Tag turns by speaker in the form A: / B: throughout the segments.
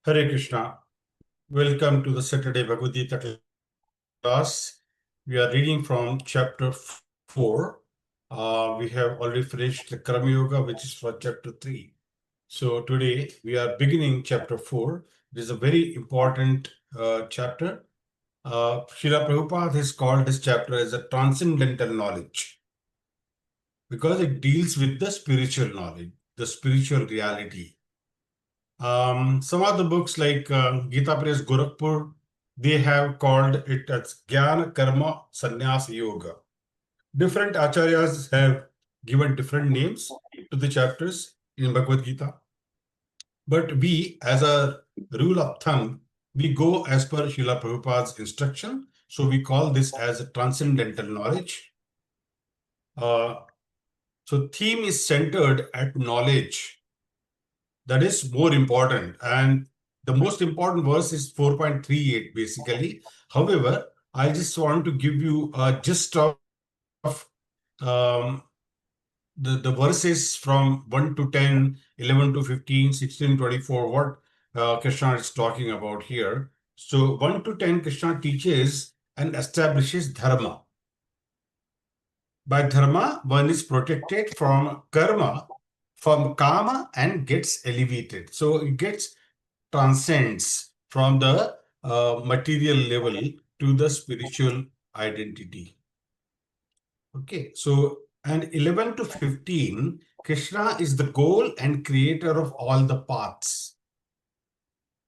A: Hare Krishna. Welcome to the Saturday Bhagavad Gita class. We are reading from chapter 4. We have already finished the Karma Yoga, which is for chapter 3. So today we are beginning chapter 4. It is a very important chapter. Srila Prabhupada has called this chapter as a transcendental knowledge because it deals with the spiritual knowledge, the spiritual reality. Some of the books like Gita Press Gorakhpur, they have called it as Jnana Karma Sannyas Yoga. Different acharyas have given different names to the chapters in Bhagavad Gita. But we, as a rule of thumb, we go as per Srila Prabhupada's instruction. So we call this as a transcendental knowledge. So theme is centered at knowledge. That is more important. And the most important verse is 4.38 basically. However, I just want to give you a gist of the verses from 1 to 10, 11 to 15, 16, 24, what Krishna is talking about here. So 1 to 10, Krishna teaches and establishes dharma. By dharma, one is protected from karma, from kama, and gets elevated. So it gets transcends from the material level to the spiritual identity. Okay, so and 11 to 15, Krishna is the goal and creator of all the paths.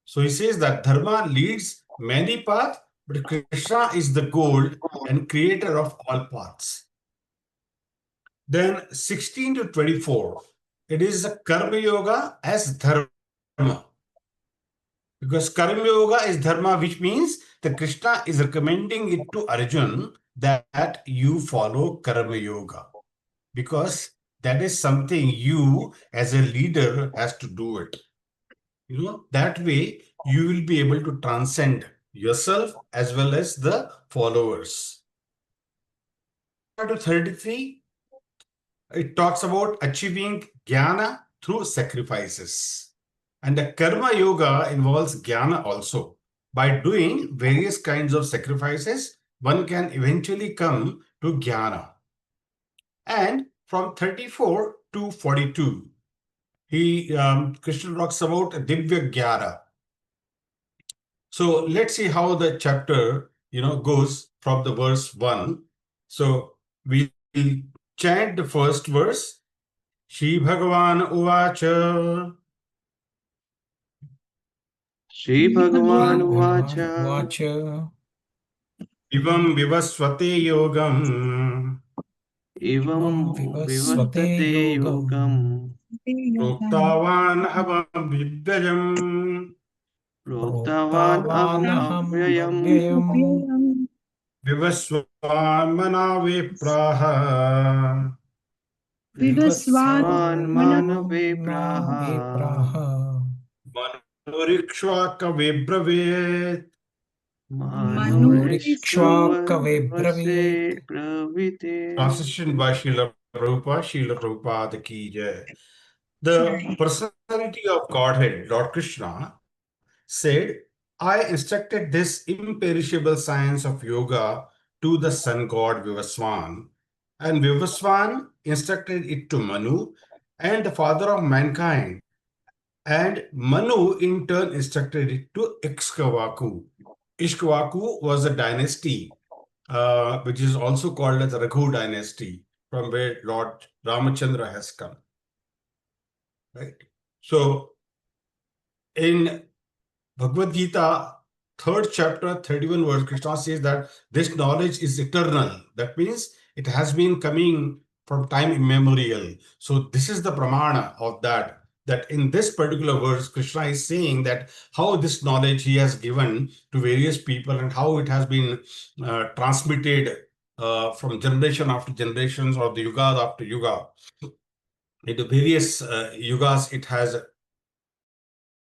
A: So he says that dharma leads many paths, but Krishna is the goal and creator of all paths. Then 16 to 24, it is a karma yoga as dharma. Because Karma Yoga is dharma, which means the Krishna is recommending it to Arjuna that you follow Karma Yoga. Because that is something you as a leader has to do it. That way you will be able to transcend yourself as well as the followers. To 33, it talks about achieving jnana through sacrifices. And the karma yoga involves jnana also. By doing various kinds of sacrifices, one can eventually come to jnana. And from 34 to 42, Krishna talks about divya jnana. So let's see how the chapter goes from the verse 1. So we chant the first verse. Shri Bhagavan Uvacha.
B: Shri Bhagavan
C: Uvacha
A: Ivam vivasvate yogam.
B: Ivam vivastate yogam.
A: Proktavan avam vidyayam.
B: Proktavan aham avyayam.
A: Vivasvan manave praha.
B: Vivasvan manave praha.
A: Manurikshvaka brevet.
B: Manurikshva vase pravite.
A: Translation by Srila Prabhupada ki jai. The personality of Godhead, Lord Krishna, said, I instructed this imperishable science of yoga to the sun god Vivasvan, and Vivasvan instructed it to Manu and the father of mankind, and Manu in turn instructed it to Ikshvaku. Ishkvaku was a dynasty which is also called as the Raghu dynasty, from where Lord Ramachandra has come. Right? So, in Bhagavad Gita, 3rd chapter, 31 verse, Krishna says that this knowledge is eternal. That means it has been coming from time immemorial. So this is the pramana of that in this particular verse, Krishna is saying that how this knowledge he has given to various people and how it has been transmitted from generation after generations or the yuga after yuga. Into various yugas, it has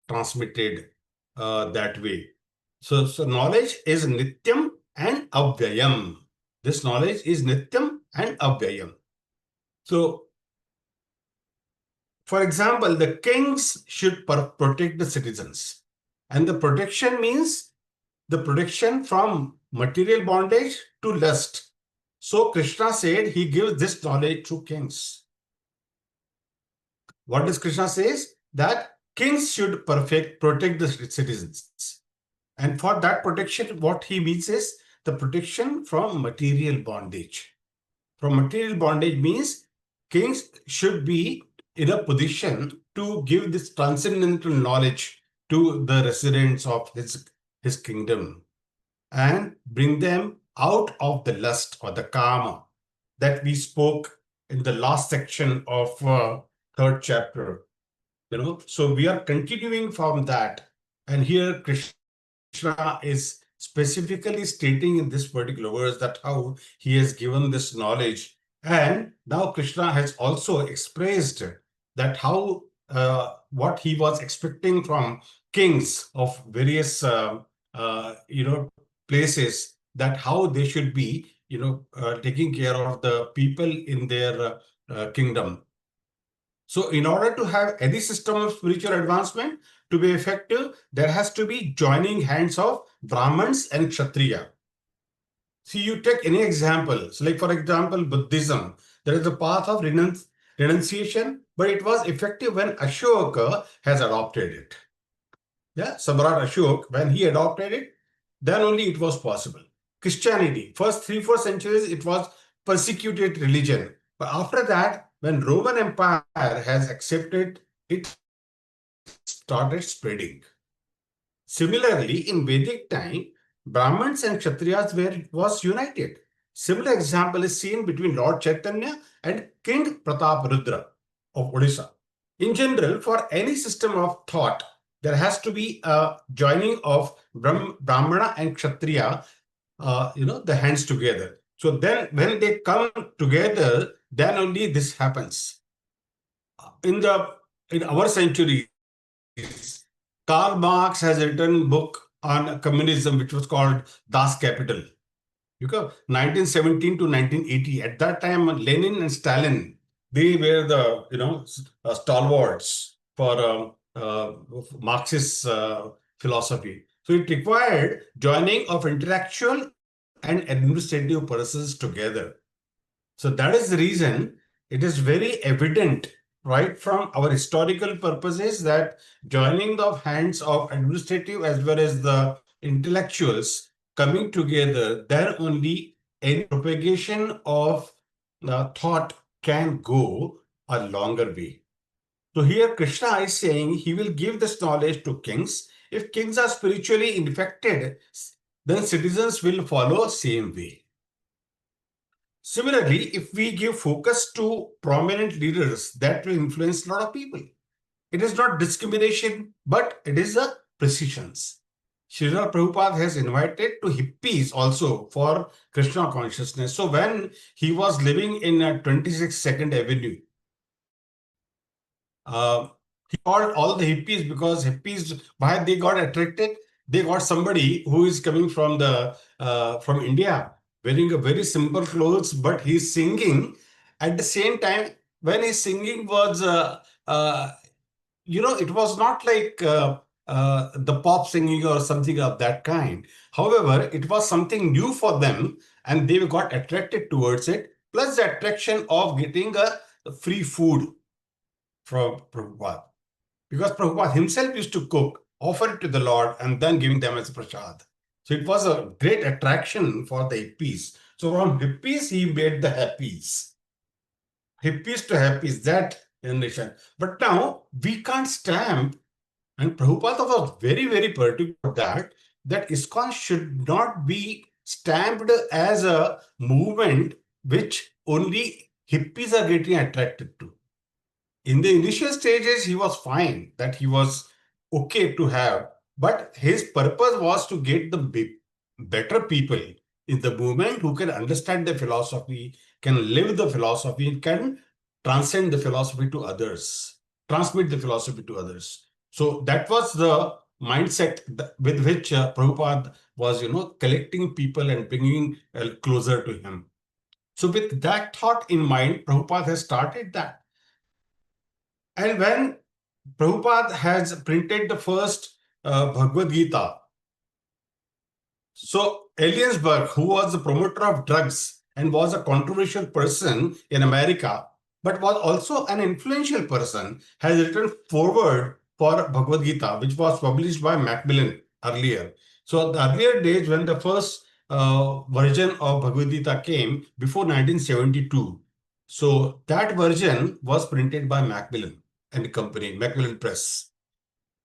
A: transmitted that way. So knowledge is nityam and avyayam. This knowledge is nityam and avyayam. So, for example, the kings should protect the citizens. And the protection means the protection from material bondage to lust. So Krishna said he gives this knowledge to kings. What does Krishna says? That kings should protect the citizens. And for that protection, what he means is the protection from material bondage. From material bondage means kings should be in a position to give this transcendental knowledge to the residents of his kingdom and bring them out of the lust or the karma that we spoke in the last section of third chapter. So we are continuing from that, and here Krishna is specifically stating in this particular verse that how he has given this knowledge. And now Krishna has also expressed that how what he was expecting from kings of various places, that how they should be taking care of the people in their kingdom. So in order to have any system of spiritual advancement to be effective, there has to be joining hands of Brahmins and Kshatriya. See, you take any example. So like for example, Buddhism, there is a path of renunciation, but it was effective when Ashoka has adopted it. Yeah, Samrat Ashok, when he adopted it, then only it was possible. Christianity, first 3-4 centuries, it was persecuted religion. But after that, when Roman Empire has accepted, it started spreading. Similarly, in Vedic time, Brahmins and Kshatriyas was united. Similar example is seen between Lord Chaitanya and King Pratap Rudra of Odisha. In general, for any system of thought, there has to be a joining of Brahmana and Kshatriya, the hands together. So then when they come together, then only this happens. In our century, Karl Marx has written a book on communism, which was called Das Kapital. 1917 to 1980. At that time, Lenin and Stalin, they were the stalwarts for Marxist philosophy. So it required joining of intellectual and administrative persons together. So that is the reason it is very evident right from our historical purposes that joining of hands of administrative as well as the intellectuals coming together, there only any propagation of thought can go a longer way. So here Krishna is saying he will give this knowledge to kings. If kings are spiritually infected, then citizens will follow same way. Similarly, if we give focus to prominent leaders, that will influence a lot of people. It is not discrimination, but it is a precision. Srila Prabhupada has invited to hippies also for Krishna consciousness. So when he was living in 26th Avenue, he called all the hippies because hippies, why they got attracted? They got somebody who is coming from from India, wearing a very simple clothes, but he's singing. At the same time, when his singing was, it was not like the pop singing or something of that kind. However, it was something new for them, and they got attracted towards it. Plus the attraction of getting a free food from Prabhupada. Because Prabhupada himself used to cook, offer it to the Lord, and then giving them as a prasad. So it was a great attraction for the hippies. So from hippies, he made the happies. Hippies to happies, that generation. But now we can't stamp, and Prabhupada was very, very particular that ISKCON should not be stamped as a movement which only hippies are getting attracted to. In the initial stages, he was fine, that he was okay to have, but his purpose was to get the better people in the movement who can understand the philosophy, can live the philosophy, can transcend the philosophy to others, transmit the philosophy to others. So that was the mindset with which Prabhupada was, collecting people and bringing closer to him. So with that thought in mind, Prabhupada has started that. And when Prabhupada has printed the first Bhagavad Gita. So Ellensburg, who was the promoter of drugs and was a controversial person in America, but was also an influential person, has written foreword for Bhagavad Gita, which was published by Macmillan earlier. So the earlier days when the first version of Bhagavad Gita came before 1972. So that version was printed by Macmillan and Company, Macmillan Press.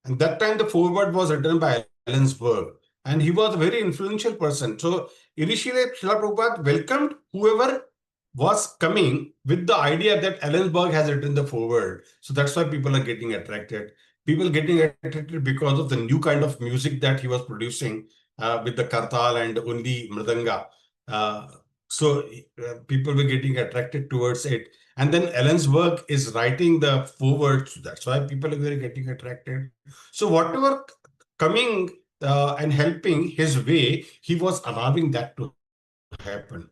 A: And that time the foreword was written by Ellensburg. And he was a very influential person. So initially, Srila Prabhupada welcomed whoever was coming with the idea that Ellensburg has written the foreword. So that's why people are getting attracted. People getting attracted because of the new kind of music that he was producing with the kartal and only mridanga. Uh, so people were getting attracted towards it. And then Ellensburg is writing the foreword. So that's why people are getting attracted. So whatever coming and helping his way, he was allowing that to happen.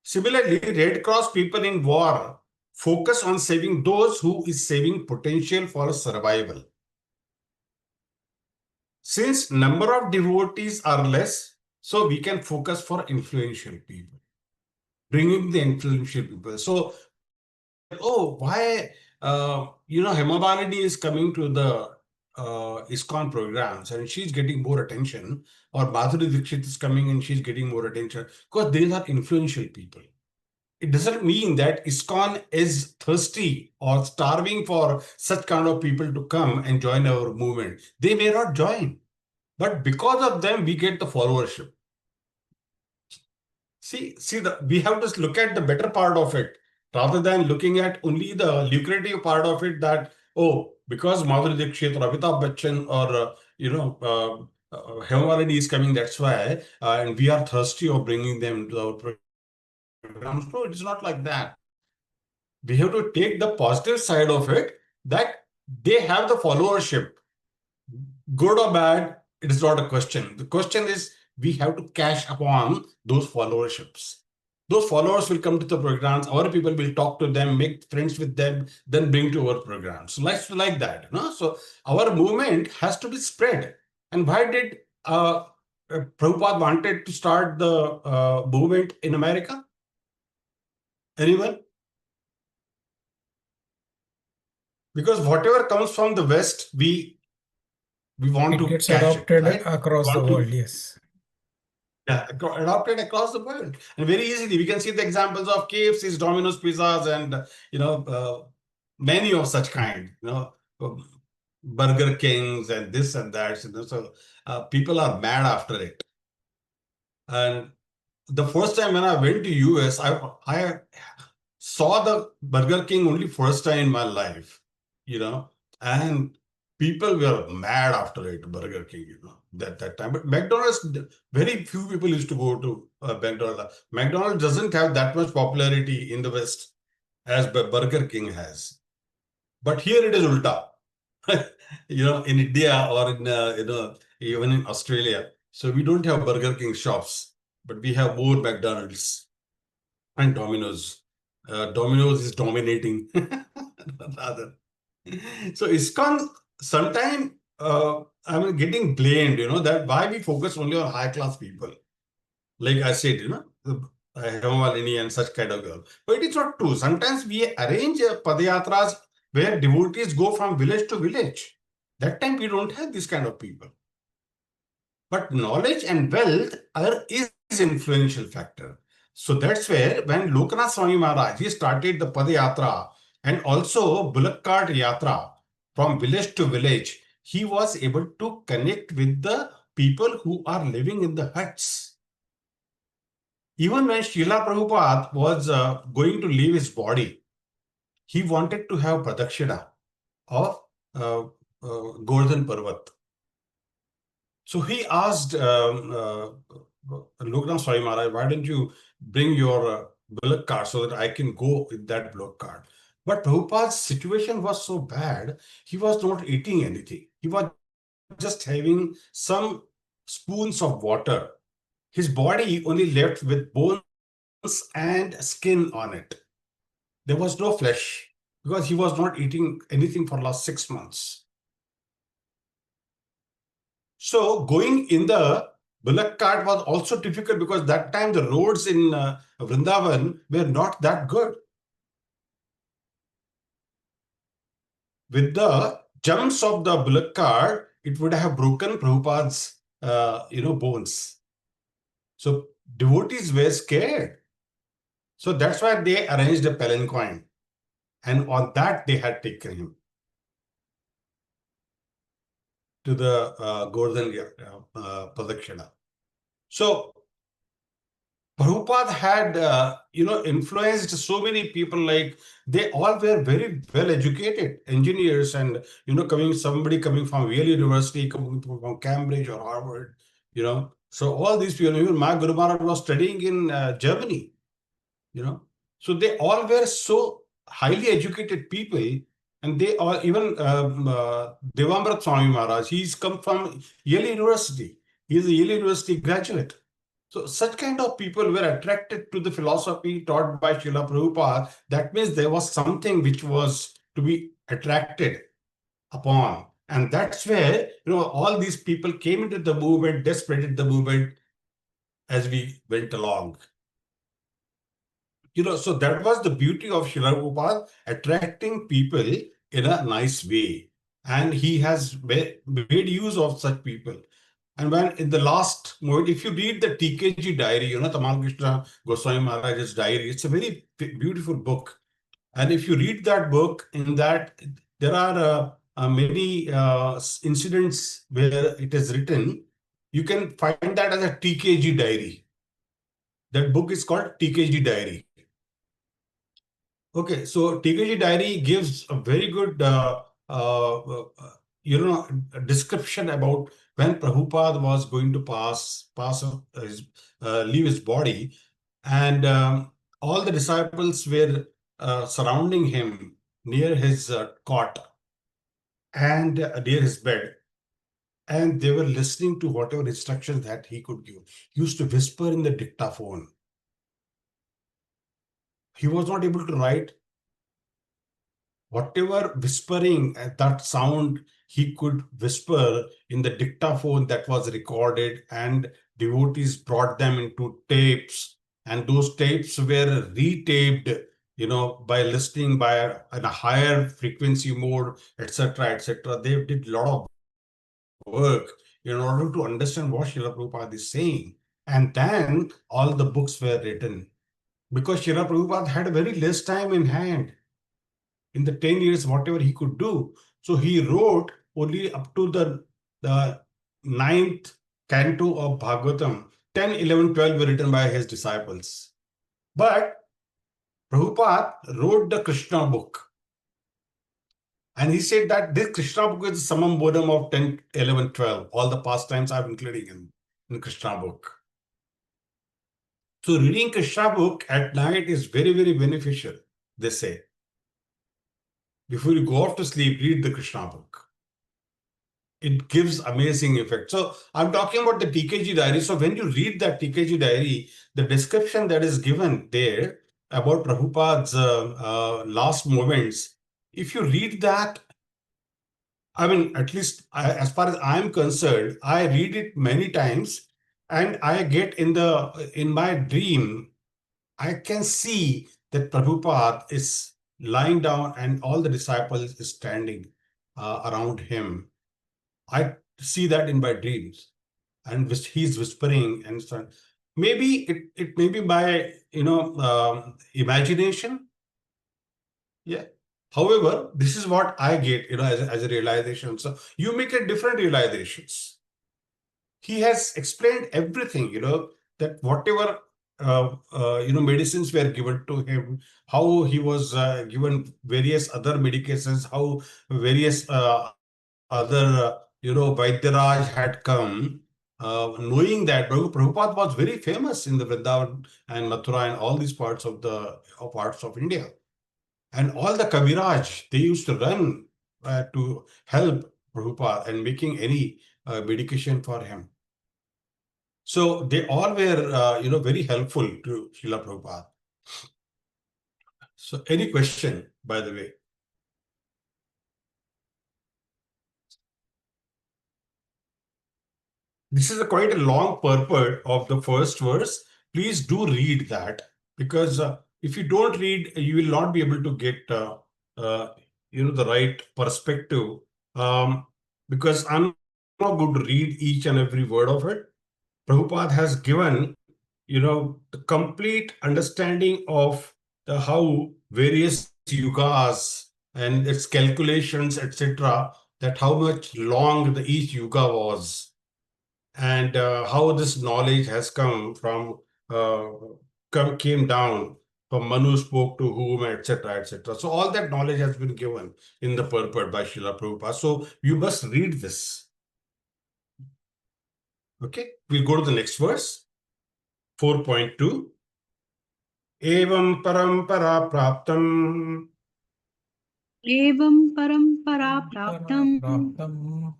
A: Similarly, Red Cross people in war focus on saving those who is saving potential for survival. Since number of devotees are less, so we can focus for influential people, bringing the influential people. So oh, why, Hema Malini is coming to the ISKCON programs and she's getting more attention, or Madhuri Dixit is coming and she's getting more attention, because these are influential people. It doesn't mean that ISKCON is thirsty or starving for such kind of people to come and join our movement. They may not join, but because of them, we get the followership. We have to look at the better part of it rather than looking at only the lucrative part of it, that, oh, because Madhuri Dixit or Amitabh Bachchan or, Hema Malini is coming, that's why, and we are thirsty of bringing them to our programs. No, it's not like that. We have to take the positive side of it, that they have the followership. Good or bad, it is not a question. The question is, we have to cash upon those followerships. Those followers will come to the programs, our people will talk to them, make friends with them, then bring to our programs. So like that. So our movement has to be spread. And why did Prabhupada wanted to start the movement in America? Anyone? Because whatever comes from the West, we want to
C: gets
A: catch it,
C: adopted
A: right?
C: across the world, yes.
A: Yeah, adopted across the world, and very easily we can see the examples of KFC's, Domino's pizzas, and many of such kind. Burger Kings and this and that. So people are mad after it. And the first time when I went to US, I saw the Burger King only first time in my life. And people were mad after it, Burger King, that time. But McDonald's, very few people used to go to McDonald's. McDonald's doesn't have that much popularity in the West as Burger King has. But here it is ulta. In India or in, even in Australia. So we don't have Burger King shops, but we have more McDonald's and Domino's. Domino's is dominating rather. So ISKCON sometime getting blamed, that why we focus only on high class people. Like I said, Hema Malini and such kind of girl. But it is not true. Sometimes we arrange padayatras where devotees go from village to village. That time we don't have this kind of people. But knowledge and wealth is influential factor. So that's where when Lokanath Swami Maharaj, he started the Padayatra and also Bullock Cart Yatra from village to village, he was able to connect with the people who are living in the huts. Even when Srila Prabhupada was going to leave his body, he wanted to have Pradakshina of Govardhan Parvat. So he asked Loknath Swami Maharaj, why don't you bring your bullock cart so that I can go with that bullock cart? But Prabhupada's situation was so bad, he was not eating anything. He was just having some spoons of water. His body only left with bones and skin on it. There was no flesh because he was not eating anything for last 6 months. So going in the bullock cart was also difficult because that time the roads in Vrindavan were not that good. With the jumps of the bullock cart, it would have broken Prabhupada's bones. So devotees were scared. So that's why they arranged a palanquin, and on that they had taken him to the Govardhan Pradakshina. So Prabhupada had, influenced so many people. Like they all were very well educated engineers, and somebody coming from Yale University, coming from Cambridge or Harvard. So all these people. Even my Guru Maharaj was studying in Germany. So they all were so highly educated people, and they all, even Devamrit Swami Maharaj, he's come from Yale University. He's a Yale University graduate. So such kind of people were attracted to the philosophy taught by Srila Prabhupada. That means there was something which was to be attracted upon. And that's where, all these people came into the movement, they spreaded the movement as we went along. So that was the beauty of Srila Prabhupada, attracting people in a nice way. And he has made use of such people. And when in the last moment, if you read the TKG diary, Tamal Krishna Goswami Maharaj's diary, it's a very beautiful book. And if you read that book, in that there are many incidents where it is written. You can find that as a TKG diary. That book is called TKG diary. Okay, so TKG diary gives a very good, description about when Prabhupada was going to leave his body, and all the disciples were surrounding him near his cot and near his bed, and they were listening to whatever instructions that he could give. He used to whisper in the dictaphone. He was not able to write. Whatever whispering, that sound he could whisper in the dictaphone that was recorded, and devotees brought them into tapes, and those tapes were retaped, by listening in a higher frequency mode, etc., etc. They did a lot of work in order to understand what Srila Prabhupada is saying. And then all the books were written because Srila Prabhupada had very less time in hand in the 10 years, whatever he could do. So he wrote only up to the ninth canto of Bhagavatam. 10, 11, 12 were written by his disciples. But Prabhupada wrote the Krishna book. And he said that this Krishna book is the summum bonum of 10, 11, 12. All the pastimes I'm including in Krishna book. So reading Krishna book at night is very, very beneficial, they say. Before you go off to sleep, read the Krishna book. It gives amazing effect. So I'm talking about the TKG diary. So when you read that TKG diary, the description that is given there about Prabhupada's last moments, if you read that, I mean, at least as far as I'm concerned, I read it many times, and I get in my dream, I can see that Prabhupada is lying down and all the disciples is standing around him. I see that in my dreams, and he's whispering and so on. Maybe it may be by imagination. Yeah. However, this is what I get, as a realization. So you make a different realizations. He has explained everything, that whatever medicines were given to him, how he was given various other medications, how various other Vaidyaraj had come, knowing that Prabhupada was very famous in the Vrindavan and Mathura and all these parts of India. And all the Kaviraj, they used to run to help Prabhupada and making any medication for him. So they all were, very helpful to Srila Prabhupada. So any question, by the way? This is quite a long purport of the first verse. Please do read that, because if you don't read, you will not be able to get uh, the right perspective. Because I'm not going to read each and every word of it. Prabhupada has given the complete understanding of how various yugas and its calculations, etc., that how much long each yuga was, and how this knowledge has come from uh, came down from Manu spoke to whom, etc., etc. So all that knowledge has been given in the purport by Srila Prabhupada. So you must read this. Okay, we'll go to the next verse, 4.2. Evam parampara praptam
C: एवं परम्परा प्राप्तम्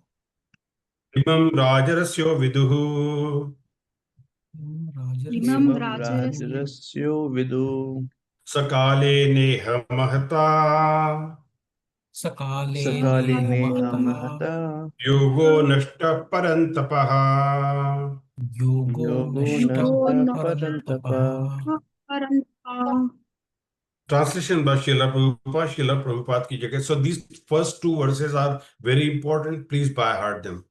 A: imam rajarasyo viduhu
C: इमं
B: इमं
C: राजरस्य
B: राजरस्यो विदु
A: sakale neha mahata
B: सकाले
C: सकाले
B: नेह
C: नेह
B: महता
A: yogo nashta parantapaha.
B: योगो
C: युगो
B: नष्टः
C: न
B: परन्तपः.
C: परन्तपः.
A: Translation by Srila Prabhupada ki jagah. So these first two verses are very important. Please by heart them.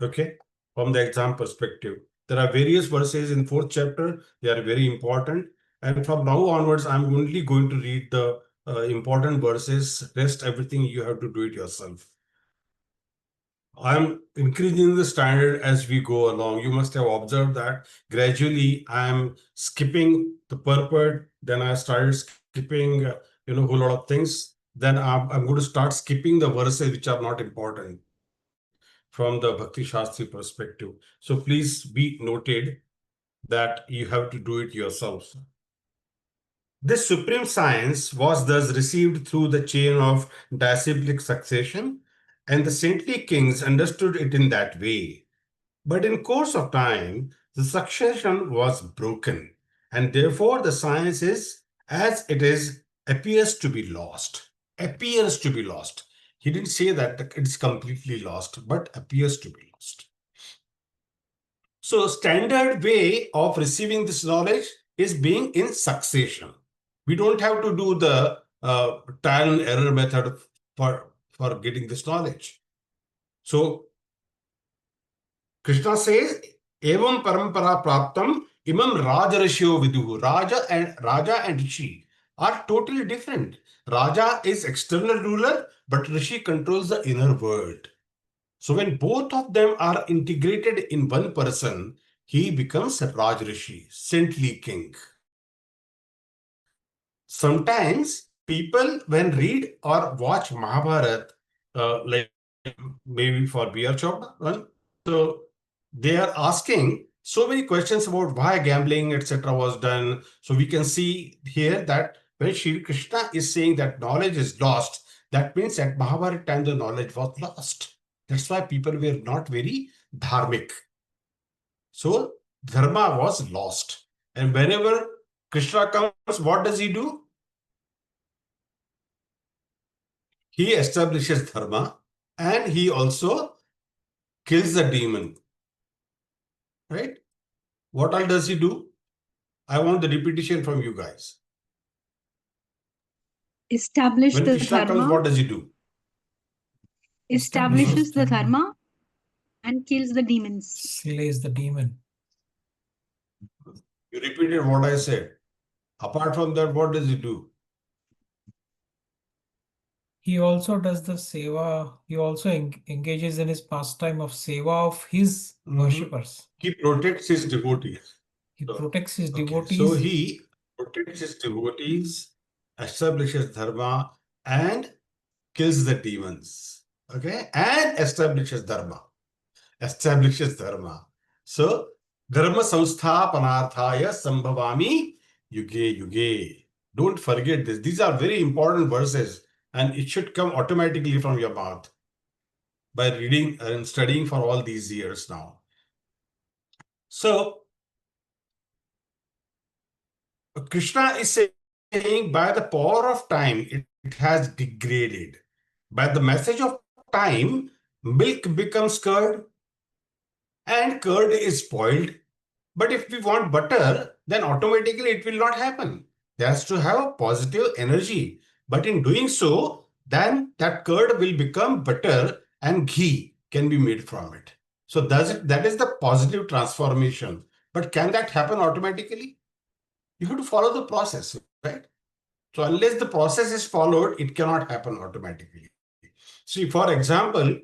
A: Okay, from the exam perspective. There are various verses in fourth chapter. They are very important. And from now onwards, I'm only going to read the important verses. Rest, everything you have to do it yourself. I'm increasing the standard as we go along. You must have observed that gradually I'm skipping the purport. Then I started skipping, a whole lot of things. Then I'm going to start skipping the verses which are not important from the Bhakti Shastri perspective. So please be noted that you have to do it yourself. This supreme science was thus received through the chain of disciplic succession, and the saintly kings understood it in that way. But in course of time, the succession was broken, and therefore the science is, as it is, appears to be lost. Appears to be lost. He didn't say that it's completely lost, but appears to be lost. So standard way of receiving this knowledge is being in succession. We don't have to do the trial and error method for getting this knowledge. So Krishna says, Evam parampara praptam imam rajarishyo viduhu. Raja and Rishi are totally different. Raja is external ruler, but Rishi controls the inner world. So when both of them are integrated in one person, he becomes a Rajrishi, saintly king. Sometimes people, when read or watch Mahabharata, like maybe for Beer Chopra, so they are asking so many questions about why gambling, etc., was done. So we can see here that when Shri Krishna is saying that knowledge is lost, that means at Mahabharata time the knowledge was lost. That's why people were not very dharmic. So dharma was lost. And whenever Krishna comes, what does he do? He establishes dharma and he also kills the demon. Right? What all does he do? I want the repetition from you guys.
C: Establish
A: When
C: the
A: Krishna comes,
C: dharma,
A: what does he do?
C: establishes the dharma and kills the demons.
D: Slays the demon.
A: You repeated what I said. Apart from that, what does he do?
D: He also does the seva. He also engages in his pastime of seva of his worshippers.
A: He protects his devotees.
D: He protects his
A: Okay,
D: devotees.
A: so he protects his devotees, establishes dharma, and kills the demons. Okay, and establishes dharma. Establishes dharma. So, dharma samsthapanarthaya sambhavami yuge yuge. Don't forget this. These are very important verses, and it should come automatically from your mouth by reading and studying for all these years now. So, Krishna is saying by the power of time, it has degraded. By the message of time, milk becomes curd, and curd is spoiled. But if we want butter, then automatically it will not happen. There has to have a positive energy. But in doing so, then that curd will become butter and ghee can be made from it. So that is the positive transformation. But can that happen automatically? You have to follow the process, right? So unless the process is followed, it cannot happen automatically. See, for example,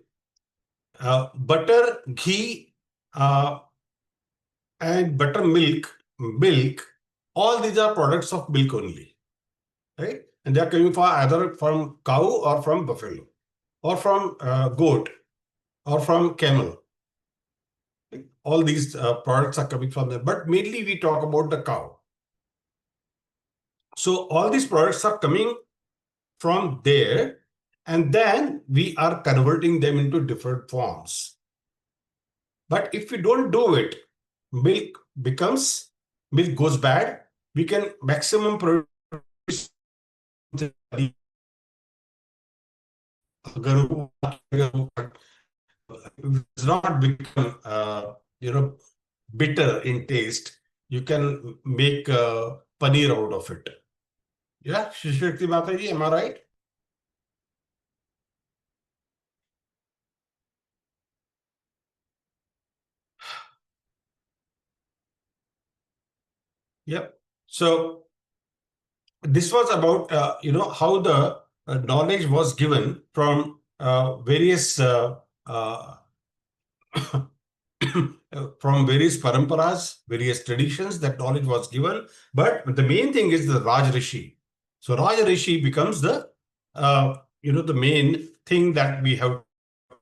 A: butter, ghee, and milk, all these are products of milk only, right? And they are coming from either from cow or from buffalo, or from goat, or from camel. All these products are coming from them, but mainly we talk about the cow. So all these products are coming from there, and then we are converting them into different forms. But if we don't do it, milk goes bad. We can maximum produce does not become bitter in taste. You can make paneer out of it. Yeah, Shishakti Mataji, am I right? Yep. So this was about how the knowledge was given from various from various paramparas, various traditions. That knowledge was given, but the main thing is the Raj Rishi. So Raj Rishi becomes the the main thing that we have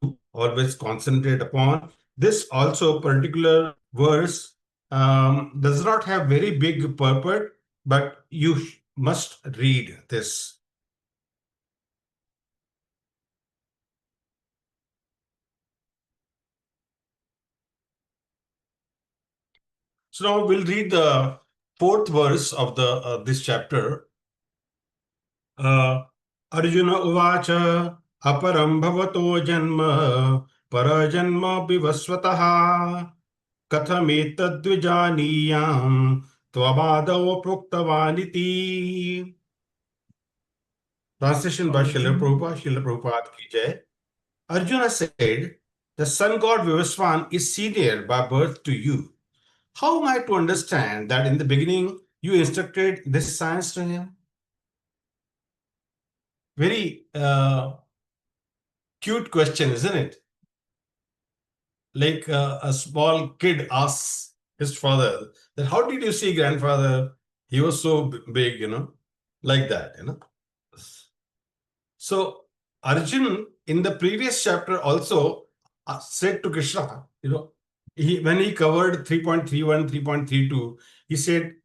A: to always concentrate upon. This also particular verse does not have very big purport, but you must read this. So now we'll read the fourth verse of the this chapter. Arjuna uvacha aparam bhavato janma parajanma vivasvataha kathametadvijaniyam tvabadavo pruktavaniti. Translation by Srila Prabhupada. Srila Prabhupada ki jai. Arjuna said, the sun god Vivaswan is senior by birth to you. How am I to understand that in the beginning you instructed this science to him? Very cute question, isn't it? Like a small kid asks his father, that how did you see grandfather? He was so big, like that, So Arjun in the previous chapter also said to Krishna, when he covered 3.31, 3.32, he said,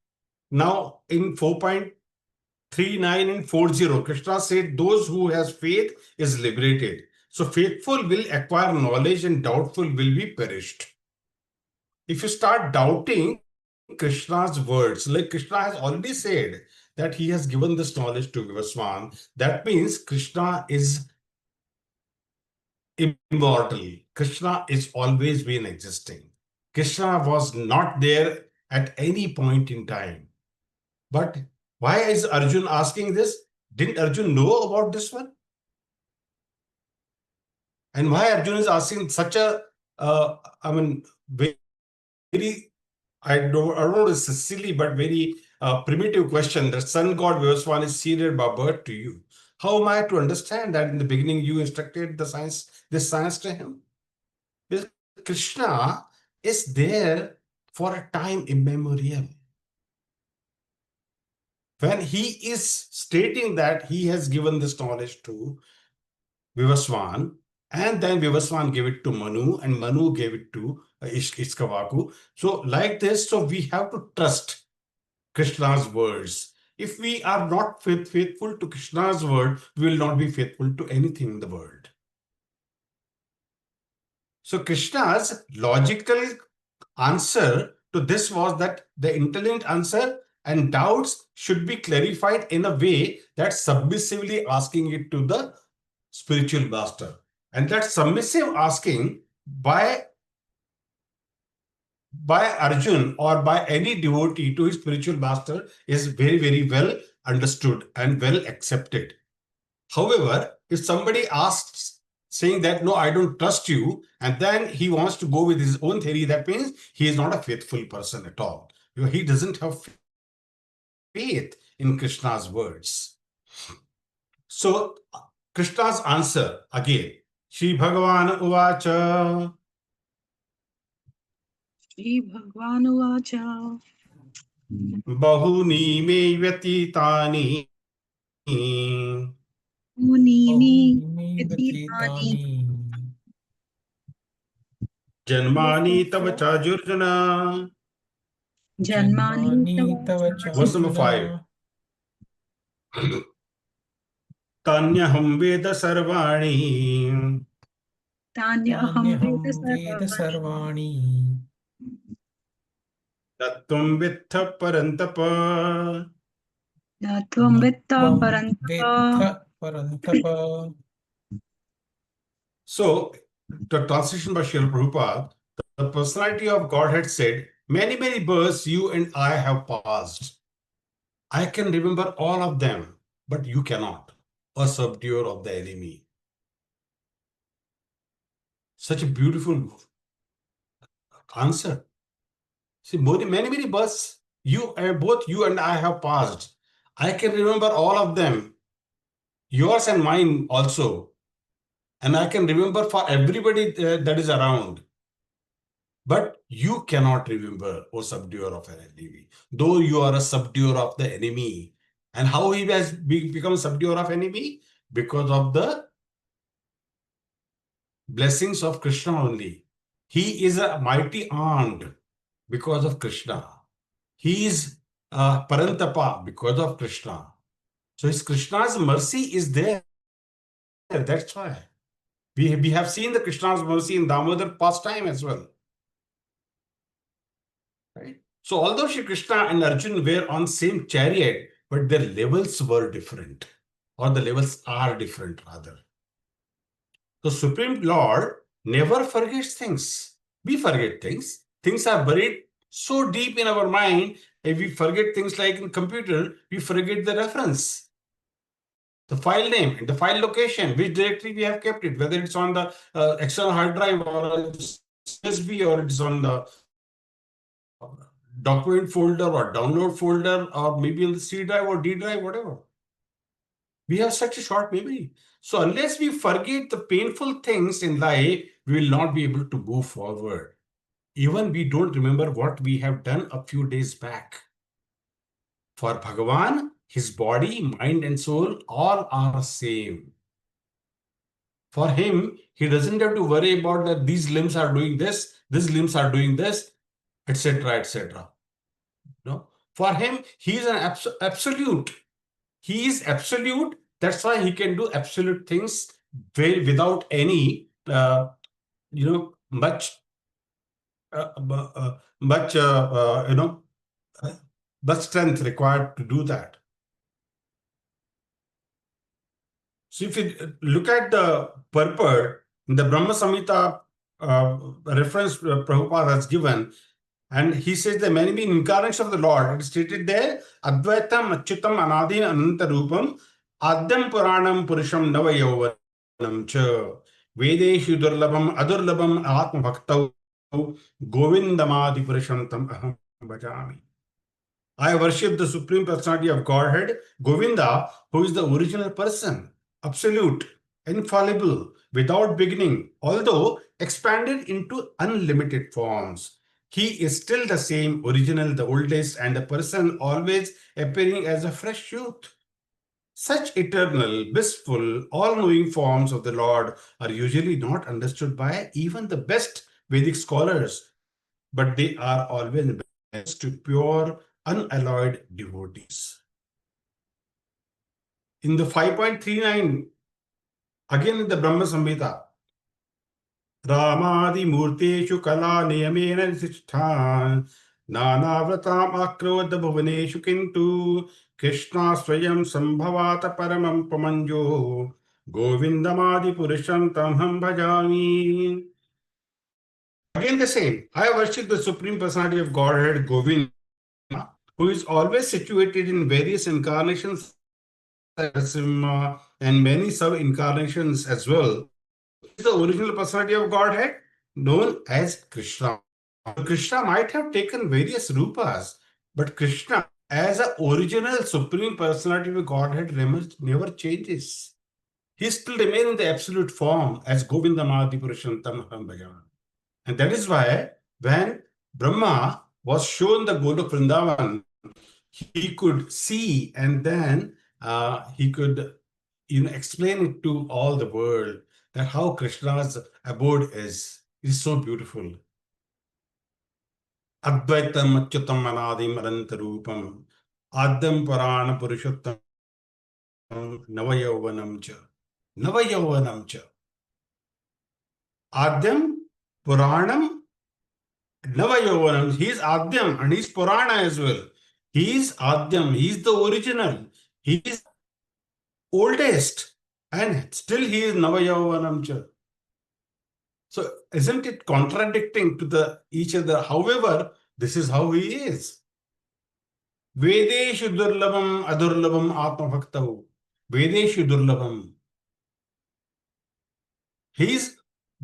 A: now in 4.39 and 40, Krishna said, those who has faith is liberated. So faithful will acquire knowledge and doubtful will be perished. If you start doubting Krishna's words, like Krishna has already said that he has given this knowledge to Vivaswan, that means Krishna is immortal. Krishna is always been existing. Krishna was not there at any point in time. But why is Arjun asking this? Didn't Arjun know about this one? And why Arjun is asking such a, very, I don't know, it's a silly but very primitive question. The sun god Vivaswan is seated by birth to you. How am I to understand that in the beginning you instructed this science to him? Because Krishna is there for a time immemorial. When he is stating that he has given this knowledge to Vivaswan, and then Vivaswan gave it to Manu, and Manu gave it to Iskavaku. So like this, so we have to trust Krishna's words. If we are not faithful to Krishna's word, we will not be faithful to anything in the world. So Krishna's logical answer to this was that the intelligent answer and doubts should be clarified in a way that submissively asking it to the spiritual master. And that submissive asking by by Arjun or by any devotee to his spiritual master is very, very well understood and well accepted. However, if somebody asks, saying that, no, I don't trust you, and then he wants to go with his own theory, that means he is not a faithful person at all. He doesn't have faith in Krishna's words. So, Krishna's answer again, Shri Bhagavan Uvacha.
C: Shri Bhagavan Uvacha.
A: Bahuni me vyatitani
C: Munimi
D: Bahuni
C: Yatitani
D: Vatitani
A: janmani tava chajurjana.
C: Janmani
D: Janmani Tava
A: Verse number 5.
D: Charjuna
A: Tanyaham Veda Sarvani
C: Tanyaham Veda
D: Tanyaham Veda
C: Sarvani
D: Sarvani
A: Tattvam Vittha Parantapa.
C: Natvam Vitta
D: Natvam
C: Parantapa.
D: Vedha Parantapa.
A: So, the translation by Srila Prabhupada, the personality of Godhead said, many, many births you and I have passed. I can remember all of them, but you cannot. A subduer of the enemy. Such a beautiful answer. See, many, many births both you and I have passed. I can remember all of them, yours and mine also. And I can remember for everybody that is around. But you cannot remember, O subduer of an enemy, though you are a subduer of the enemy. And how he has become subduer of enemy? Because of the blessings of Krishna only. He is a mighty armed because of Krishna. He is Parantapa because of Krishna. So his Krishna's mercy is there. That's why. We have seen the Krishna's mercy in Damodar pastime as well. Right? So although Shri Krishna and Arjuna were on same chariot, but their levels were different. Or the levels are different rather. The Supreme Lord never forgets things. We forget things. Things are buried so deep in our mind, if we forget things like in computer, we forget the reference, the file name, and the file location, which directory we have kept it, whether it's on the external hard drive or it's USB or it's on the document folder or download folder or maybe on the C drive or D drive, whatever. We have such a short memory. So unless we forget the painful things in life, we will not be able to move forward. Even we don't remember what we have done a few days back. For Bhagavan, his body, mind and soul all are same. For him, he doesn't have to worry about that these limbs are doing this, these limbs are doing this, etc., etc. No? For him, he is an absolute. He is absolute. That's why he can do absolute things without any, much strength required to do that. So if you look at the purport in the Brahma Samhita reference Prabhupada has given, and he says the many incarnations of the Lord, it is stated there, Advaitam, Achyutam, Anadin, Ananta Rupam, Adyam Puranam Purusham Nava Yauvanam Cha, Vedeshu Durlabam, Adurlabam, Atma Bhaktau, Govindamadi Purusham Tam Aham Bhajami. I worship the Supreme Personality of Godhead, Govinda, who is the original person, absolute, infallible, without beginning, although expanded into unlimited forms. He is still the same, original, the oldest, and the person always appearing as a fresh youth. Such eternal, blissful, all-knowing forms of the Lord are usually not understood by even the best Vedic scholars, but they are always best to pure, unalloyed devotees. In the 5.39, again in the Brahma Samhita, Ramadi Murteshu Kala Niyamena Nishthan Nanavratam Akravada Bhuvaneshu Kintu Krishna Swayam Sambhavata Paramam Pamanjo Govindamadi Purusham Tamham Bhajami. Again the same. I worship the Supreme Personality of Godhead, Govinda, who is always situated in various incarnations and many sub-incarnations as well. Is the original personality of Godhead known as Krishna. Krishna might have taken various rupas, but Krishna, as an original Supreme Personality of Godhead, never changes. He still remains in the absolute form as Govinda Madi Purushantam Aham Bhajami. And that is why when Brahma was shown the Golok Vrindavan, he could see and then he could explain it to all the world that how Krishna's abode is. It's so beautiful. Advaitam Achyutam Anadim Anantarupam Adyam Parana Purushottam Navayauvanam Cha. Navayauvanam Cha. Adyam Puranam Navayauvanam. He is Adyam and he is Purana as well. He is Adyam. He is the original. He is oldest. And still he is Navayauvanam Cha. So isn't it contradicting to each other? However, this is how he is. Vedeshu durlabam adurlabam atma bhaktav. Vedeshu durlabam. He is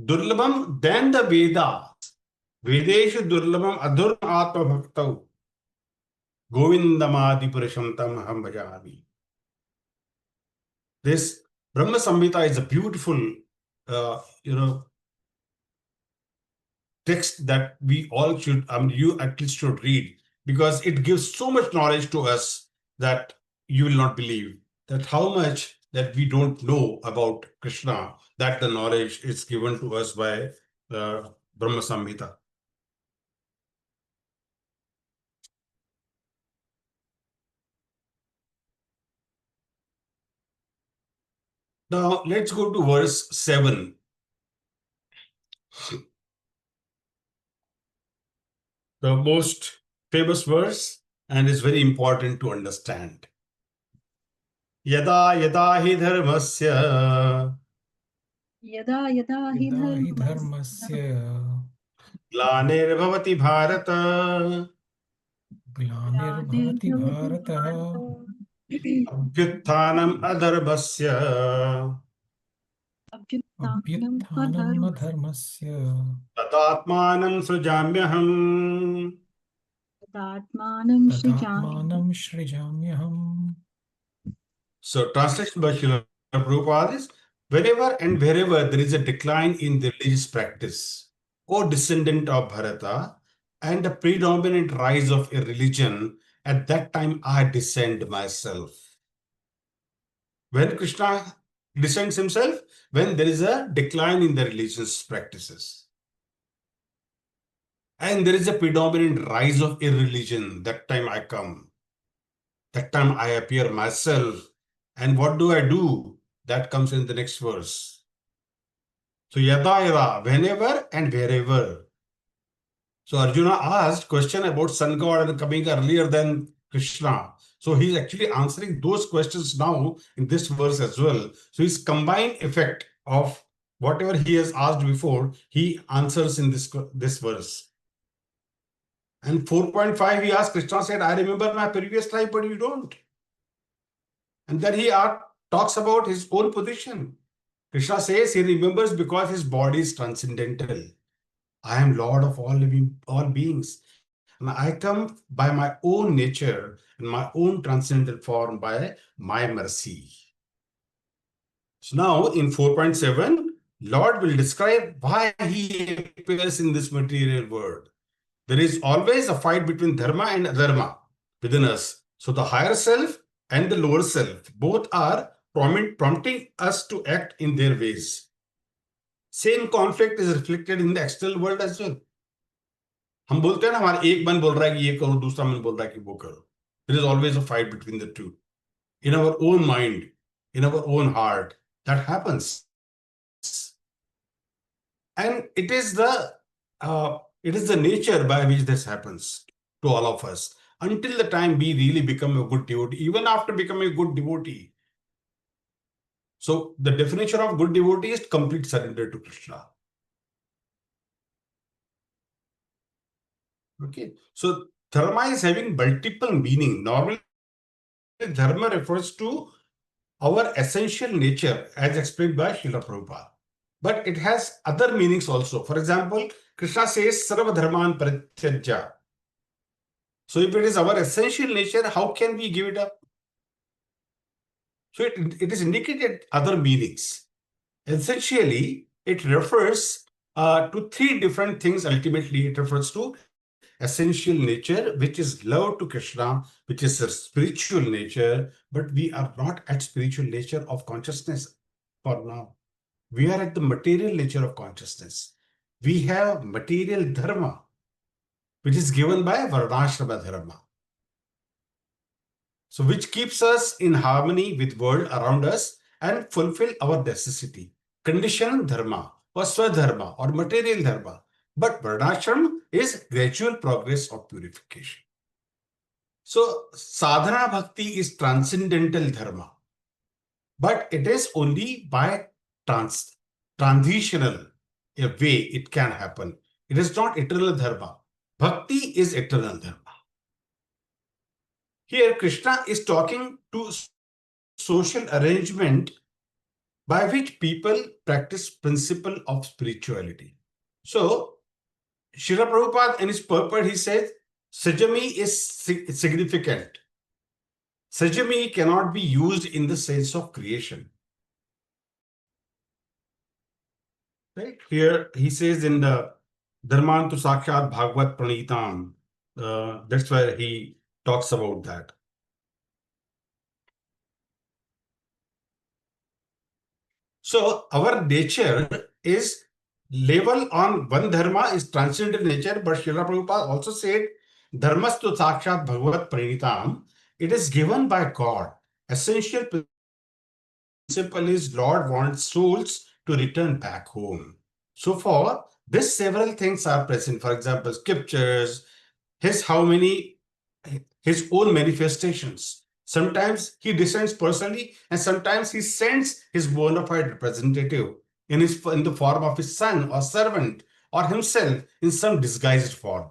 A: durlabam than the Vedas. Vedeshu durlabam adur atma bhaktav. Govindamadi purushantam aham bhajami. This Brahma Samhita is a beautiful, text that we all should, you at least should read, because it gives so much knowledge to us that you will not believe that how much that we don't know about Krishna, that the knowledge is given to us by Brahma Samhita. Now let's go to verse 7. The most famous verse and is very important to understand. Yada yada hi dharmasya
C: Yada yada hi
D: Yada hi
C: dharmasya
D: dharmasya
A: glanirvavati bharata
D: glanirvavati bharata
A: abhyuthanam adharmasya
D: abhyuthanam adharmasya
A: tatatmanam srijamyaham.
C: Tadatmanam
D: tadatmanam srijamyaham.
A: So translation by Srila Prabhupada is, wherever and wherever there is a decline in the religious practice, O descendant of Bharata, and the predominant rise of a religion, at that time I descend myself. When Krishna descends himself, when there is a decline in the religious practices. And there is a predominant rise of irreligion, that time I come. That time I appear myself. And what do I do? That comes in the next verse. So yada yada, whenever and wherever. So Arjuna asked question about sun god and coming earlier than Krishna. So he's actually answering those questions now in this verse as well. So his combined effect of whatever he has asked before, he answers in this verse. And 4.5, he asked, Krishna said, I remember my previous life, but you don't. And then he talks about his own position. Krishna says he remembers because his body is transcendental. I am Lord of all beings. And I come by my own nature and my own transcendental form by my mercy. So now in 4.7, Lord will describe why he appears in this material world. There is always a fight between dharma and adharma within us. So the higher self and the lower self, both are prompting us to act in their ways. Same conflict is reflected in the external world as well. हम बोलते हैं ना, हमारा एक मन बोल रहा है कि ये करो, दूसरा मन बोल रहा है कि वो करो. There is always a fight between the two. In our own mind, in our own heart, that happens. And it is the nature by which this happens to all of us. Until the time we really become a good devotee, even after becoming a good devotee. So the definition of good devotee is complete surrender to Krishna. Okay. So dharma is having multiple meaning. Normally, dharma refers to our essential nature as explained by Srila Prabhupada. But it has other meanings also. For example, Krishna says, Sarva dharman parityajya. So if it is our essential nature, how can we give it up? So it is indicated other meanings. Essentially, it refers to three different things. Ultimately, it refers to essential nature, which is love to Krishna, which is a spiritual nature, but we are not at spiritual nature of consciousness for now. We are at the material nature of consciousness. We have material dharma, which is given by Varnashrama dharma. So which keeps us in harmony with world around us and fulfill our necessity. Conditional dharma or swadharma or material dharma. But Varnashram is gradual progress of purification. So sadhana bhakti is transcendental dharma, but it is only by transitional a way it can happen. It is not eternal dharma. Bhakti is eternal dharma. Here Krishna is talking to social arrangement by which people practice principle of spirituality. So Srila Prabhupada in his purport, he says, Sajami is significant. Sajami cannot be used in the sense of creation. Right? Here he says in the Dharmantu Sakshat Bhagavad Pranitam, that's where he talks about that. So our nature is level on one dharma is transcendental nature, but Srila Prabhupada also said, Dharmastu Sakshat Bhagavad Pranitam, it is given by God. Essential principle is Lord wants souls to return back home. So for this, several things are present. For example, scriptures, his own manifestations. Sometimes he descends personally, and sometimes he sends his bona fide representative in the form of his son or servant or himself in some disguised form.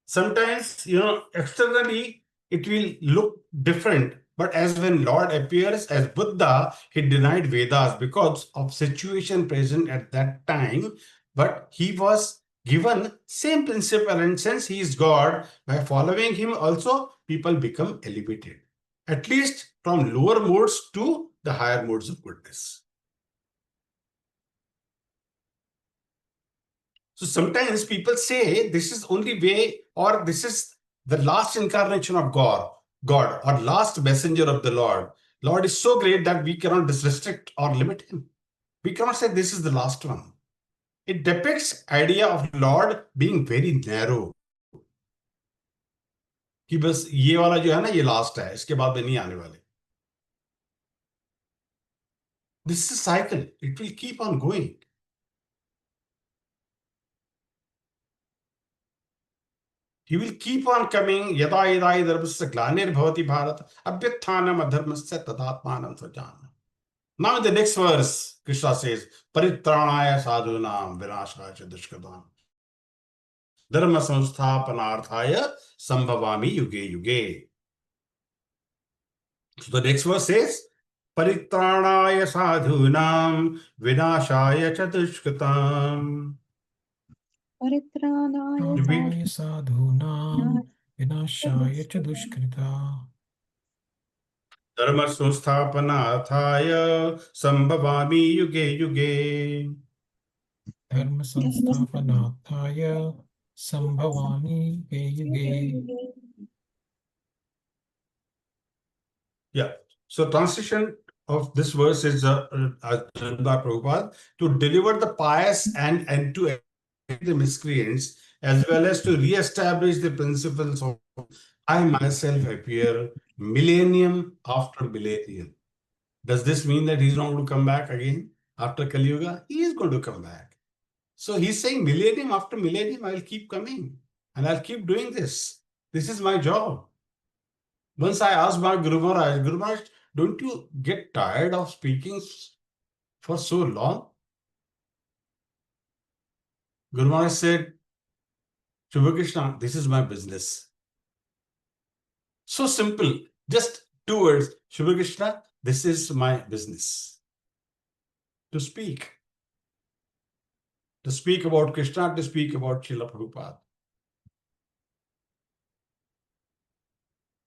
A: Sometimes, externally it will look different, but as when Lord appears as Buddha, he denied Vedas because of situation present at that time, but he was given same principle, and since he is God, by following him also people become elevated, at least from lower modes to the higher modes of goodness. So sometimes people say this is only way, or this is the last incarnation of God, or last messenger of the Lord. Lord is so great that we cannot restrict or limit him. We cannot say this is the last one. It depicts idea of Lord being very narrow. कि बस ये वाला जो है ना ये last है, इसके बाद में नहीं आने वाले. This is a cycle. It will keep on going. He will keep on coming. Yada yada idarbhasya glanirбhavati bharat abhyutthanam adharmasya tadatmanam sajana. Now in the next verse, Krishna says, Paritranaya sadhunam vinashaya cha dushkritam dharma samsthapanarthaya sambhavami yuge yuge. So the next verse says, Paritranaya sadhunam vinashaya cha dushkritam.
D: Pranaya sadhunam vinashaya cha dushkrita.
A: Dharma samsthapanarthaya sambhavami yuge yuge.
D: Dharma samsthapanarthaya sambhavami yuge.
A: Yeah. So translation of this verse is done by Prabhupada to deliver the pious and to educate the miscreants, as well as to re-establish the principles of I myself appear millennium after millennium. Does this mean that he's not going to come back again after Kali Yuga? He is going to come back. So he's saying millennium after millennium, I will keep coming and I'll keep doing this. This is my job. Once I asked my Guru Maharaj, don't you get tired of speaking for so long? Guru Maharaj said, Shubha Krishna, this is my business. So simple. Just 2 words. Shubha Krishna, this is my business. To speak. To speak about Krishna, to speak about Srila Prabhupada.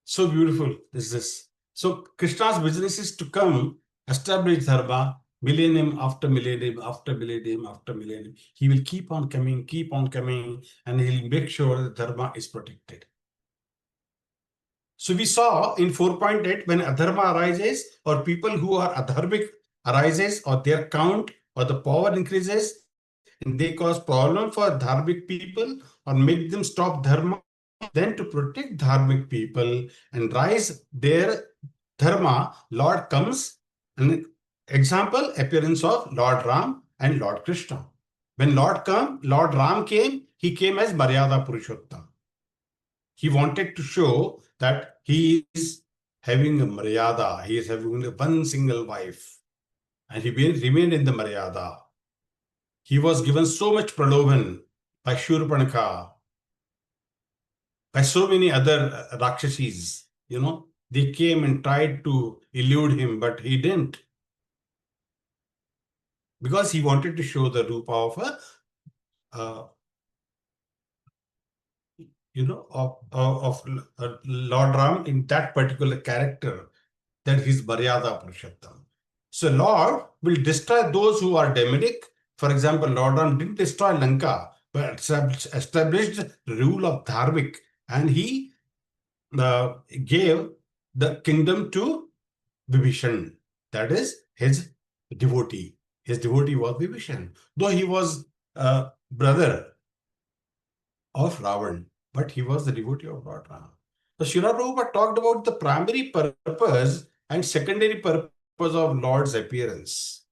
A: So beautiful is this. So Krishna's business is to come, establish dharma, millennium after millennium after millennium after millennium. He will keep on coming, and he'll make sure that dharma is protected. So we saw in 4.8, when adharma arises, or people who are adharmic arises, or their count or the power increases, and they cause problem for dharmic people or make them stop dharma, then to protect dharmic people and rise their dharma, Lord comes. An example, appearance of Lord Ram and Lord Krishna. When Lord Ram came, he came as Maryada Purushottam. He wanted to show that he is having a Maryada, he is having one single wife, and he remained in the Maryada. He was given so much pralovan by Shurpanakha, by so many other Rakshasas, they came and tried to elude him, but he didn't. Because he wanted to show the rupa of Lord Ram in that particular character, that he's Maryada Purushottam. So Lord will destroy those who are demonic. For example, Lord Ram didn't destroy Lanka, but established the rule of Dharmik, and he gave the kingdom to Vibhishan. That is his devotee. His devotee was Vibhishan, though he was brother of Ravan, but he was the devotee of Lord Ram. So Srila Prabhupada talked about the primary purpose and secondary purpose of Lord's appearance.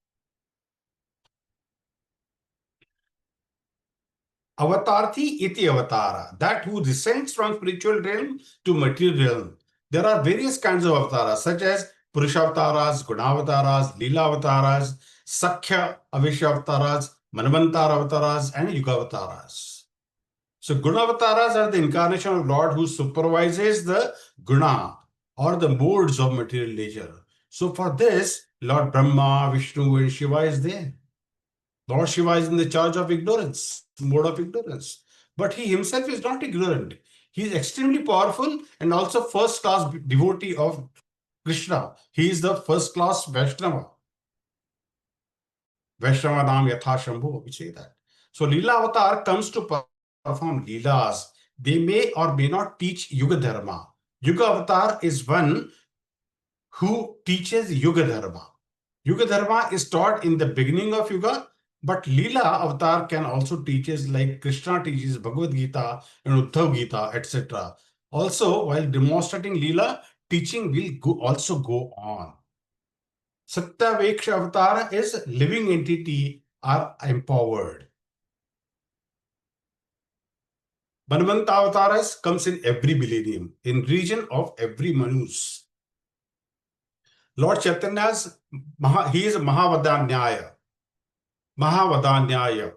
A: Avatarthi iti avatara, that who descends from spiritual realm to material realm. There are various kinds of avatars, such as Purushavataras, Gunavataras, Leela Avataras, Sakhya Aveshavataras, Manvantara Avataras, and Yugavataras. So Gunavataras are the incarnation of Lord who supervises the guna or the modes of material nature. So for this, Lord Brahma, Vishnu, and Shiva is there. Lord Shiva is in the charge of ignorance, mode of ignorance. But he himself is not ignorant. He is extremely powerful and also first-class devotee of Krishna. He is the first-class Vaishnava. Vaishnava Nam Yatha Shambhu, we say that. So Leela Avatar comes to perform Leelas. They may or may not teach Yuga Dharma. Yuga Avatar is one who teaches Yuga Dharma. Yuga Dharma is taught in the beginning of Yuga, but Leela Avatar can also teach us, like Krishna teaches Bhagavad Gita and Uddhav Gita, etc. Also, while demonstrating Leela, teaching will also go on. Satyaveksha Avatar is living entity are empowered. Manvanta Avataras comes in every millennium, in region of every Manus. Lord Chaitanya's, he is Mahavadanyaya. Mahavadanyaya.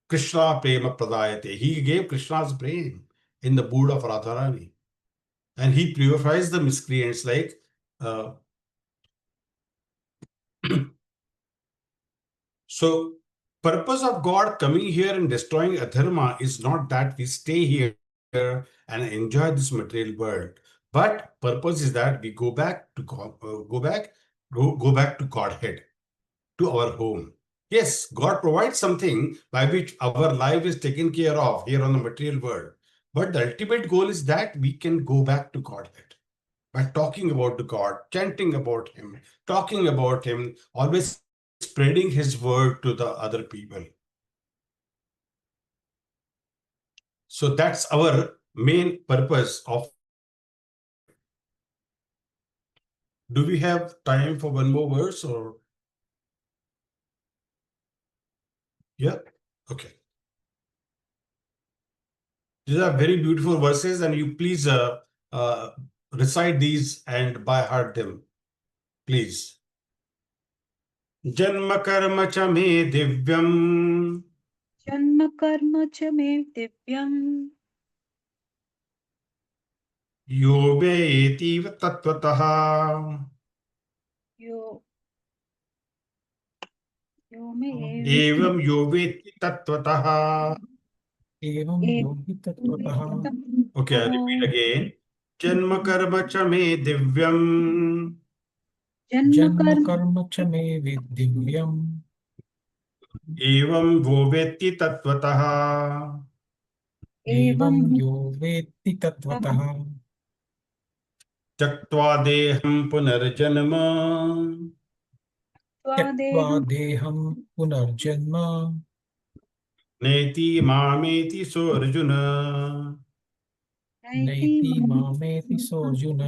A: Krishna Prema Pradayate. He gave Krishna's prema in the mood of Radharani. And he purifies the miscreants like so purpose of God coming here and destroying adharma is not that we stay here and enjoy this material world, but purpose is that we go back to God, go back to Godhead, to our home. Yes, God provides something by which our life is taken care of here on the material world, but the ultimate goal is that we can go back to Godhead by talking about the God, chanting about Him, talking about Him, always spreading His word to the other people. So that's our main purpose of. Do we have time for one more verse or? Yeah, okay. These are very beautiful verses, and you please recite these and by heart them, please. Janma karma cha me divyam
C: Janma karma cha me divyam.
A: Yo veetiva tattvataha.
C: Yo me
A: Evam yo veti tattvataha.
D: एवं योगी तत्त्वतः
A: Okay, I repeat again. Janma karma cha me divyam.
C: Janma
D: जन्म
C: karma
D: कर्म च मे दिव्यम्
A: Evam vo veti tattvataha.
D: एवं
C: evam
D: यो वेत्ति तत्त्वतः
A: त्यक्त्वा देहं पुनर्जन्म
D: त्यक्त्वा
C: swadeham
D: देहं पुनर्जन्म
A: नेति मामेति सो Arjun.
C: naiti
D: नैति
C: mam
D: मामेति सोऽर्जुन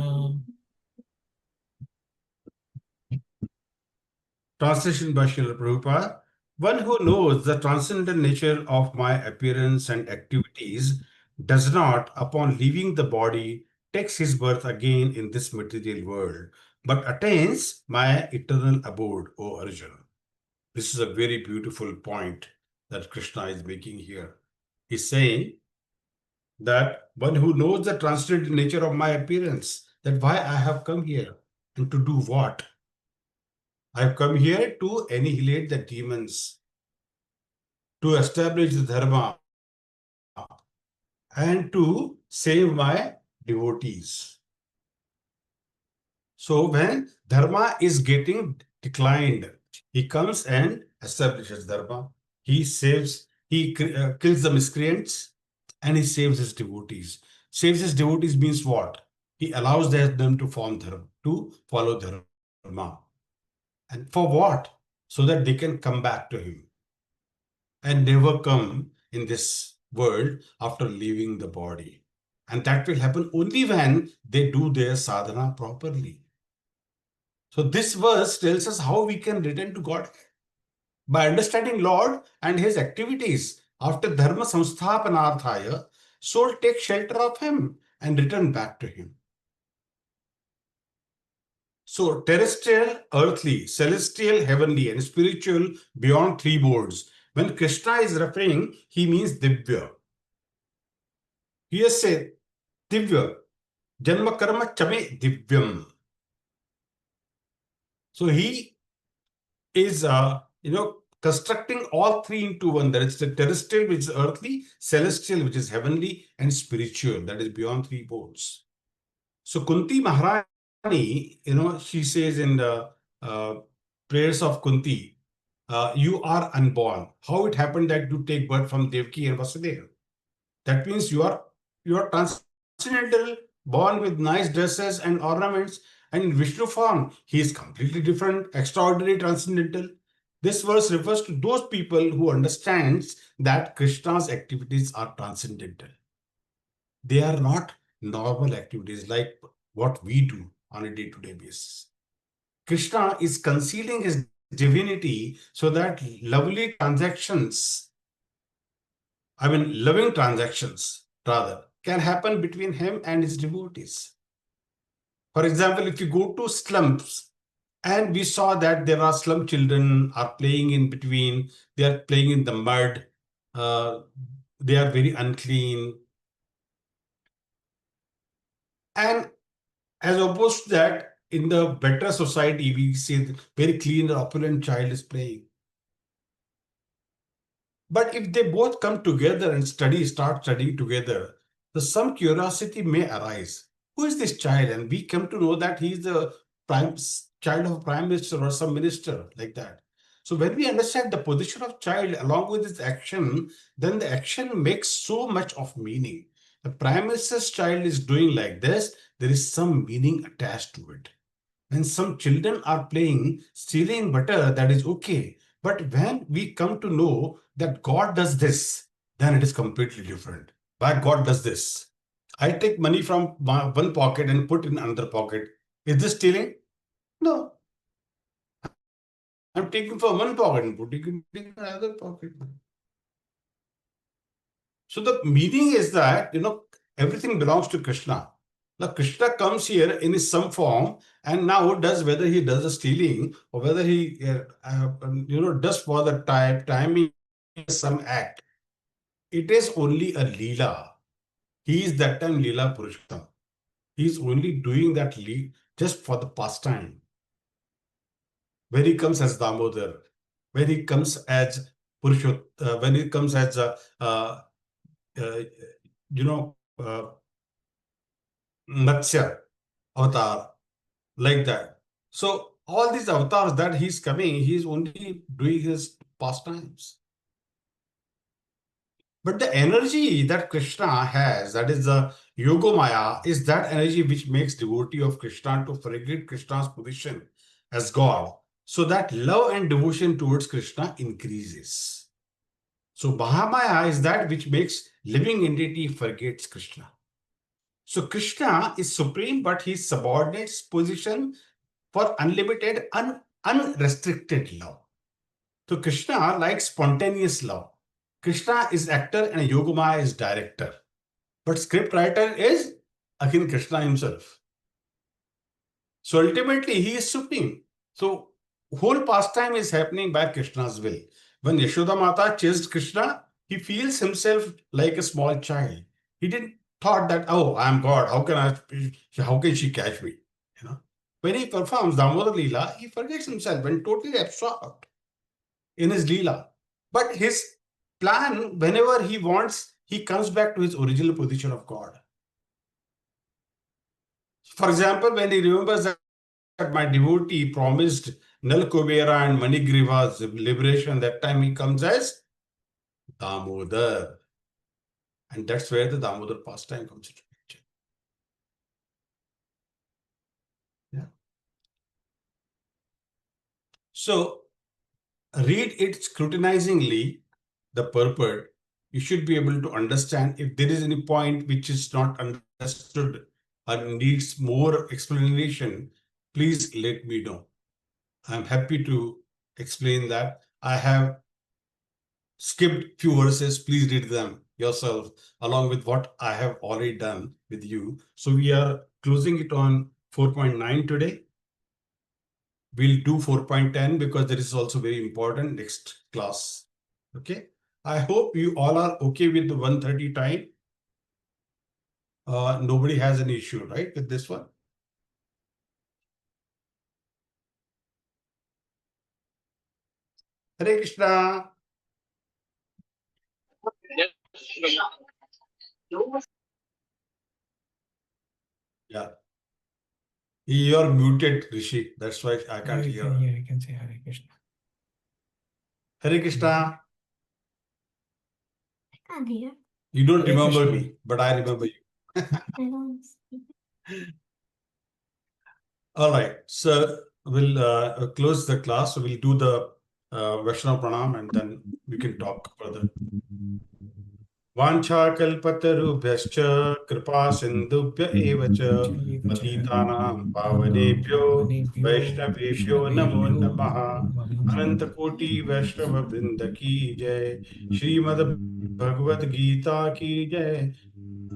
A: Translation by Srila Prabhupada. One who knows the transcendental nature of my appearance and activities does not, upon leaving the body, takes his birth again in this material world, but attains my eternal abode, O Arjuna. This is a very beautiful point that Krishna is making here. He's saying that one who knows the transcendental nature of my appearance, that why I have come here and to do what? I have come here to annihilate the demons, to establish the dharma, and to save my devotees. So when dharma is getting declined, he comes and establishes dharma. He saves, kills the miscreants, and he saves his devotees. Saves his devotees means what? He allows them to form dharma, to follow dharma. And for what? So that they can come back to him and never come in this world after leaving the body. And that will happen only when they do their sadhana properly. So this verse tells us how we can return to God by understanding Lord and his activities. After dharma samsthapanarthaya, soul takes shelter of him and return back to him. So terrestrial, earthly, celestial, heavenly, and spiritual beyond three boards. When Krishna is referring, he means Divya. He has said, Divya, Janma Karma Chame Divyam. So he is, constructing all three into one. That is the terrestrial, which is earthly, celestial, which is heavenly, and spiritual, that is beyond three boards. So Kunti Maharani, she says in the prayers of Kunti, you are unborn. How it happened that you take birth from Devaki and Vasudeva? That means you are transcendental, born with nice dresses and ornaments, and in Vishnu form, he is completely different, extraordinary, transcendental. This verse refers to those people who understands that Krishna's activities are transcendental. They are not normal activities like what we do on a day-to-day basis. Krishna is concealing his divinity so that loving transactions, rather, can happen between him and his devotees. For example, if you go to slums and we saw that there are slum children are playing in between, they are playing in the mud, they are very unclean. And as opposed to that, in the better society, we see the very clean, opulent child is playing. But if they both come together and start studying together, some curiosity may arise. Who is this child? And we come to know that he is the child of a prime minister or some minister like that. So when we understand the position of child along with his action, then the action makes so much of meaning. The prime minister's child is doing like this, there is some meaning attached to it. When some children are playing, stealing butter, that is okay. But when we come to know that God does this, then it is completely different. Why God does this? I take money from one pocket and put in another pocket. Is this stealing? No. I'm taking from one pocket and putting in another pocket. So the meaning is that, everything belongs to Krishna. Now Krishna comes here in some form and now does, whether he does the stealing or whether he, does for the timing some act. it is only a Leela. He is that time Leela Purushottam. He is only doing that just for the pastime. When he comes as Damodar, when he comes as when he comes as uh, you know, Matsya avatar, like that. So all these avatars that he's coming, he's only doing his pastimes. But the energy that Krishna has, that is the Yogamaya, is that energy which makes devotee of Krishna to forget Krishna's position as God. So that love and devotion towards Krishna increases. So Mahamaya is that which makes living entity forgets Krishna. So Krishna is supreme, but he subordinates position for unlimited, unrestricted love. So Krishna likes spontaneous love. Krishna is actor and Yogamaya is director. But script writer is again Krishna himself. So ultimately he is supreme. So whole pastime is happening by Krishna's will. When Yashoda Mata chased Krishna, he feels himself like a small child. He didn't thought that, oh, I am God. How can she catch me? You know, when he performs Damodar Leela, he forgets himself and totally absorbed in his Leela. But his plan, whenever he wants, he comes back to his original position of God. For example, when he remembers that my devotee promised Nal Kubera and Manigriva's liberation, that time he comes as Damodar. And that's where the Damodar pastime comes into picture. Yeah. So read it scrutinizingly, the purport. You should be able to understand if there is any point which is not understood or needs more explanation, please let me know. I'm happy to explain that. I have skipped few verses. Please read them yourself along with what I have already done with you. So we are closing it on 4.9 today. We'll do 4.10 because that is also very important next class. Okay. I hope you all are okay with the 1:30 time. Nobody has an issue, right, with this one? Hare Krishna. Yeah. You're muted, Rishi. That's why I can't hear.
D: You can say Hare Krishna.
A: Hare Krishna.
E: I can't hear.
A: You don't
D: Hare
A: remember
D: Krishna.
A: me, but I remember you.
E: I don't speak.
A: All right. So we'll close the class. So we'll do the Vaishnava Pranam and then we can talk further. वाञ्छाकल्पतरुभ्यश्च कृपा सिन्धुभ्य एव च पतितानां पावनेभ्यो वैष्णवेभ्यो नमो नमः। अनंतकोटि वैष्णव वृंद की जय। श्रीमद् भगवद गीता की जय।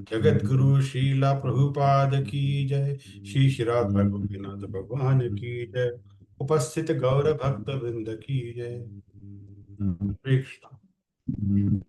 A: जगत गुरु श्रीला प्रभुपाद की जय। श्री श्रीराम भगवतीनाथ भगवान की जय। उपस्थित गौर भक्त वृंद की जय। कृष्ण।